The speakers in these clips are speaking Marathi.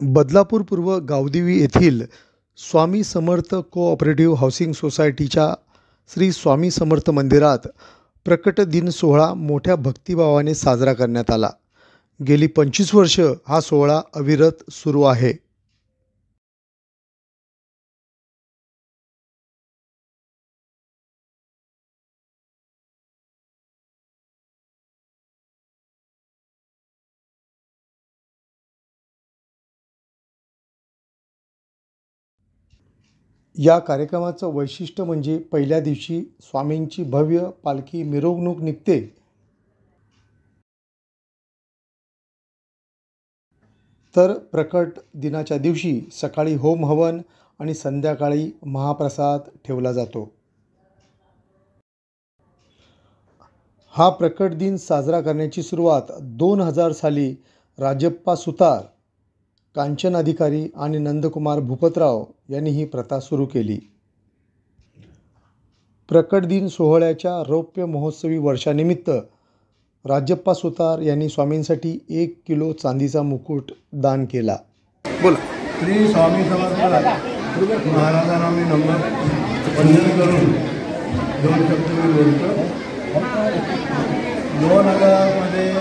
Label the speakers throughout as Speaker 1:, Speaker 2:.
Speaker 1: बदलापूर पूर्व गावदेवी येथील स्वामी समर्थ कोऑपरेटिव्ह हाऊसिंग सोसायटीच्या श्री स्वामी समर्थ मंदिरात प्रकट दिन सोहळा मोठ्या भक्तिभावाने साजरा करण्यात आला। गेली 25 वर्ष हा सोहळा अविरत सुरू आहे। या कार्यक्रमाचं वैशिष्ट्य म्हणजे पहिल्या दिवशी स्वामींची भव्य पालखी मिरवणूक निघते। तर प्रकट दिनाच्या दिवशी सकाळी होम हवन आणि संध्याकाळी महाप्रसाद ठेवला जातो। हा प्रकट दिन साजरा करण्याची सुरुवात 2000 साली राजप्पा सुतार, कांचन अधिकारी आणि नंदकुमार भूपतराव यांनी ही प्रथा सुरू केली। प्रकट दिन सोहळ्याच्या रौप्य महोत्सवी वर्षानिमित्त राजप्पा सुतार यांनी स्वामींसाठी 1 किलो चांदीचा मुकुट दान केला।
Speaker 2: बोला। श्री स्वामी समर्थ महाराजांना मी नंबर वंदन करून 2 शब्द मी बोलतो। 2000 मध्ये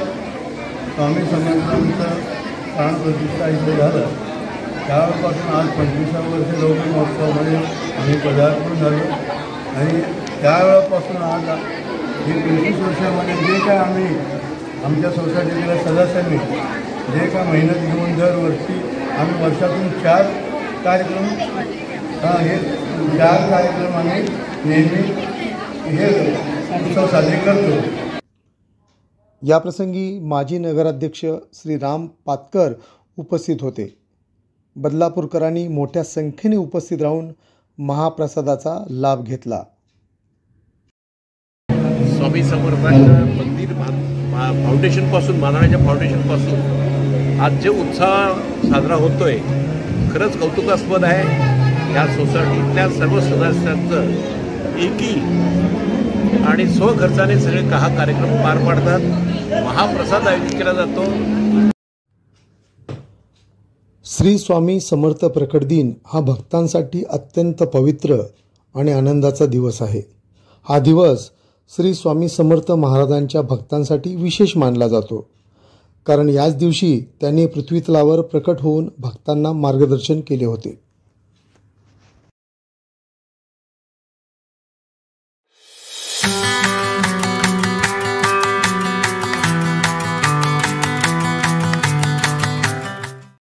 Speaker 2: स्वामी समर्थांचं प्राण प्रतिष्ठा इथे झालं। त्यापासून आज 25 वर्ष लौकिक महोत्सवामध्ये आम्ही पदार्पण झालो आणि त्यावेळेपासून आज ही 25 वर्षामध्ये जे काय आम्ही आमच्या सोसायटीच्या सदस्यांनी जे काय मेहनत घेऊन दरवर्षी आम्ही वर्षातून 4 कार्यक्रम हे 4 कार्यक्रम आम्ही नेहमी हे उत्सव साजरे करतो।
Speaker 1: याप्रसंगी माजी नगराध्यक्ष श्री राम पातकर उपस्थित होते। बदलापूरकरांनी मोठ्या संख्येने उपस्थित राहून महाप्रसादाचा लाभ घेतला।
Speaker 3: स्वामी समर्थांचं मंदिर फाउंडेशनपासून मानवाच्या फाउंडेशनपासून आज जे उत्साह साजरा होतोय खरंच कौतुकास्पद आहे। या सोसायटीतल्या सर्व सदस्यांचं एकी आणि स्वखर्चाने सगळे हा कार्यक्रम पार पाडतात। महाप्रसाद आयोजित केला जातो।
Speaker 1: श्री स्वामी समर्थ प्रकट दिन हा भक्तांसाठी अत्यंत पवित्र आणि आनंदाचा दिवस आहे। हा दिवस श्री स्वामी समर्थ महाराजांच्या भक्तांसाठी विशेष मानला जातो, कारण याच दिवशी त्यांनी पृथ्वीतलावर प्रकट होऊन भक्तांना मार्गदर्शन केले होते।